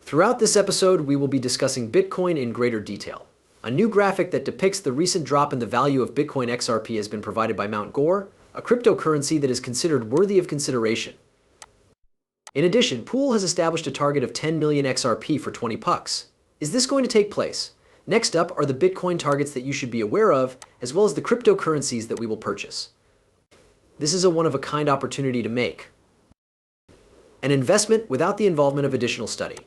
Throughout this episode, we will be discussing Bitcoin in greater detail. A new graphic that depicts the recent drop in the value of Bitcoin XRP has been provided by Mt. Gox, a cryptocurrency that is considered worthy of consideration. In addition, Pool has established a target of 10 million XRP for 20 pucks. Is this going to take place? Next up are the Bitcoin targets that you should be aware of, as well as the cryptocurrencies that we will purchase. This is a one-of-a-kind opportunity to make an investment without the involvement of additional study.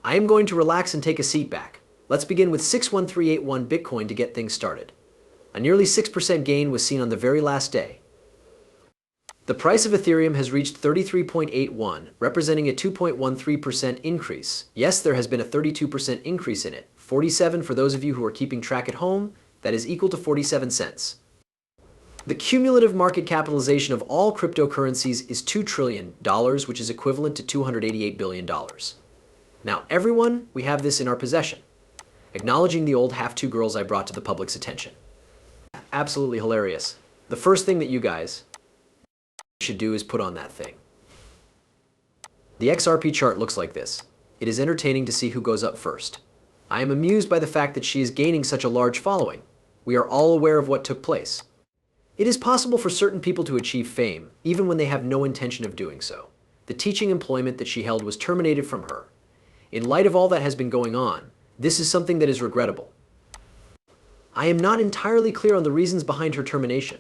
I am going to relax and take a seat back. Let's begin with 61381 Bitcoin to get things started. A nearly 6% gain was seen on the very last day. The price of Ethereum has reached 33.81, representing a 2.13% increase. Yes, there has been a 32% increase in it. 47 for those of you who are keeping track at home, that is equal to 47 cents. The cumulative market capitalization of all cryptocurrencies is $2 trillion, which is equivalent to $288 billion. Now, everyone, we have this in our possession. Acknowledging the old have-to girls I brought to the public's attention. Absolutely hilarious. The first thing that you guys should do is put on that thing. The XRP chart looks like this. It is entertaining to see who goes up first. I am amused by the fact that she is gaining such a large following. We are all aware of what took place. It is possible for certain people to achieve fame, even when they have no intention of doing so. The teaching employment that she held was terminated from her. In light of all that has been going on, this is something that is regrettable. I am not entirely clear on the reasons behind her termination.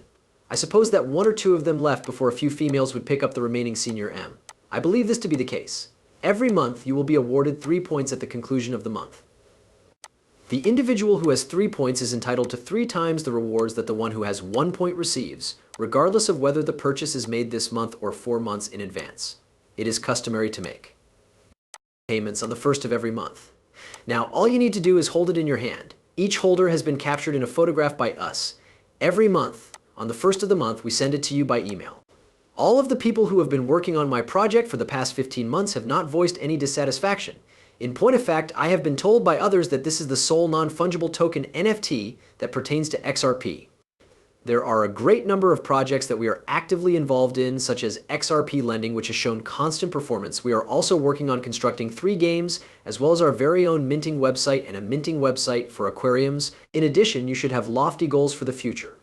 I suppose that one or two of them left before a few females would pick up the remaining senior M. I believe this to be the case. Every month, you will be awarded 3 points at the conclusion of the month. The individual who has 3 points is entitled to 3 times the rewards that the one who has 1 point receives, regardless of whether the purchase is made this month or 4 months in advance. It is customary to make payments on the first of every month. Now, all you need to do is hold it in your hand. Each holder has been captured in a photograph by us. Every month, on the first of the month, we send it to you by email. All of the people who have been working on my project for the past 15 months have not voiced any dissatisfaction. In point of fact, I have been told by others that this is the sole non-fungible token NFT that pertains to XRP. There are a great number of projects that we are actively involved in, such as XRP lending, which has shown constant performance. We are also working on constructing 3 games, as well as our very own minting website and a minting website for aquariums. In addition, you should have lofty goals for the future.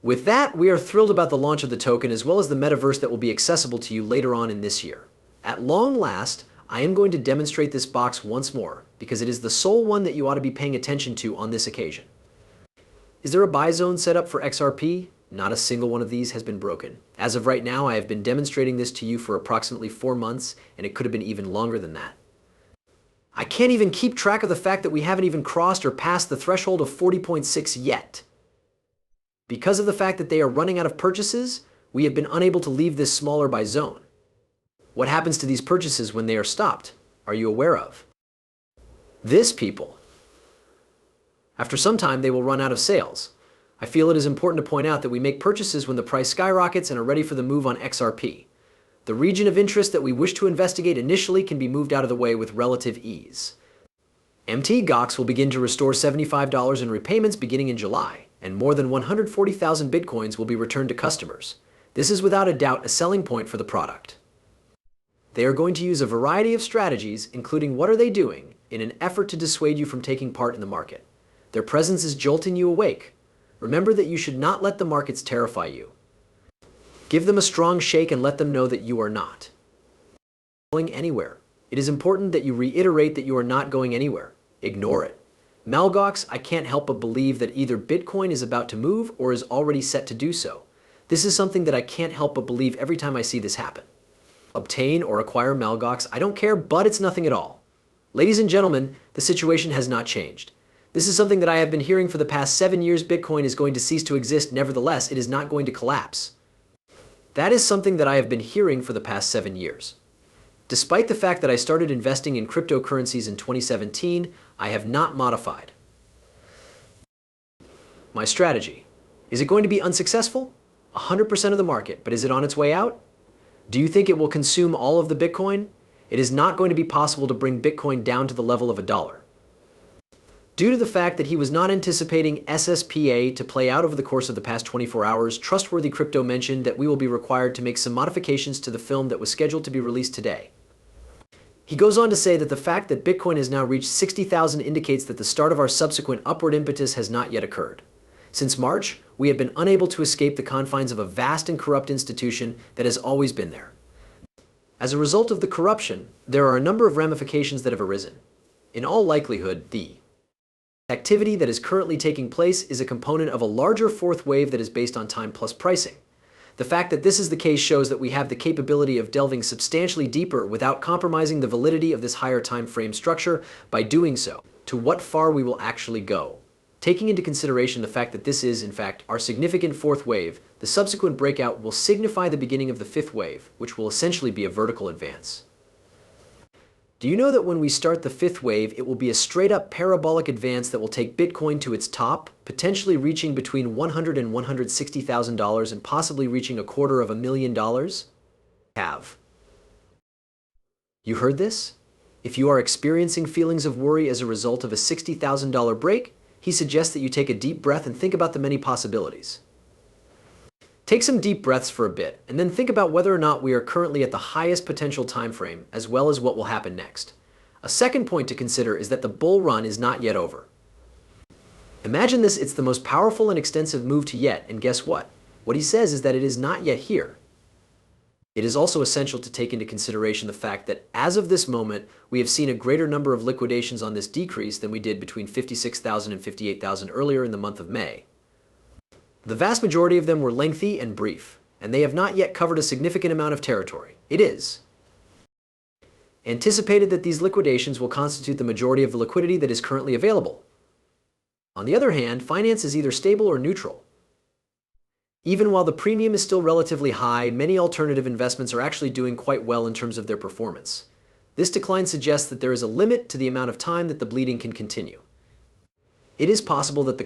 With that, we are thrilled about the launch of the token, as well as the metaverse that will be accessible to you later on in this year. At long last, I am going to demonstrate this box once more, because it is the sole one that you ought to be paying attention to on this occasion. Is there a buy zone set up for XRP? Not a single one of these has been broken. As of right now, I have been demonstrating this to you for approximately 4 months, and it could have been even longer than that. I can't even keep track of the fact that we haven't even crossed or passed the threshold of 40.6 yet. Because of the fact that they are running out of purchases, we have been unable to leave this smaller by zone. What happens to these purchases when they are stopped? Are you aware of this, people? After some time, they will run out of sales. I feel it is important to point out that we make purchases when the price skyrockets and are ready for the move on XRP. The region of interest that we wish to investigate initially can be moved out of the way with relative ease. Mt. Gox will begin to restore $75 in repayments beginning in July, and more than 140,000 Bitcoins will be returned to customers. This is without a doubt a selling point for the product. They are going to use a variety of strategies, including what are they doing, in an effort to dissuade you from taking part in the market. Their presence is jolting you awake. Remember that you should not let the markets terrify you. Give them a strong shake and let them know that you are not going anywhere. It is important that you reiterate that you are not going anywhere. Ignore it. Mt. Gox, I can't help but believe that either Bitcoin is about to move or is already set to do so. This is something that I can't help but believe every time I see this happen. Obtain or acquire Mt. Gox, I don't care, but it's nothing at all. Ladies and gentlemen, the situation has not changed. This is something that I have been hearing for the past 7 years. Bitcoin is going to cease to exist. Nevertheless, it is not going to collapse. That is something that I have been hearing for the past 7 years. Despite the fact that I started investing in cryptocurrencies in 2017, I have not modified my strategy. Is it going to be unsuccessful? 100% of the market, but is it on its way out? Do you think it will consume all of the Bitcoin? It is not going to be possible to bring Bitcoin down to the level of $1. Due to the fact that he was not anticipating SSPA to play out over the course of the past 24 hours, Trustworthy Crypto mentioned that we will be required to make some modifications to the film that was scheduled to be released today. He goes on to say that the fact that Bitcoin has now reached 60,000 indicates that the start of our subsequent upward impetus has not yet occurred. Since March, we have been unable to escape the confines of a vast and corrupt institution that has always been there. As a result of the corruption, there are a number of ramifications that have arisen. In all likelihood, the activity that is currently taking place is a component of a larger fourth wave that is based on time plus pricing. The fact that this is the case shows that we have the capability of delving substantially deeper without compromising the validity of this higher time frame structure by doing so, to what far we will actually go. Taking into consideration the fact that this is, in fact, our significant fourth wave, the subsequent breakout will signify the beginning of the fifth wave, which will essentially be a vertical advance. Do you know that when we start the fifth wave, it will be a straight-up parabolic advance that will take Bitcoin to its top, potentially reaching between $100,000 and $160,000 and possibly reaching $250,000? Have you heard this? If you are experiencing feelings of worry as a result of a $60,000 break, he suggests that you take a deep breath and think about the many possibilities. Take some deep breaths for a bit, and then think about whether or not we are currently at the highest potential time frame, as well as what will happen next. A second point to consider is that the bull run is not yet over. Imagine this, it's the most powerful and extensive move to yet, and guess what? What he says is that it is not yet here. It is also essential to take into consideration the fact that as of this moment, we have seen a greater number of liquidations on this decrease than we did between 56,000 and 58,000 earlier in the month of May. The vast majority of them were lengthy and brief, and they have not yet covered a significant amount of territory. It is anticipated that these liquidations will constitute the majority of the liquidity that is currently available. On the other hand, finance is either stable or neutral. Even while the premium is still relatively high, many alternative investments are actually doing quite well in terms of their performance. This decline suggests that there is a limit to the amount of time that the bleeding can continue. It is possible that the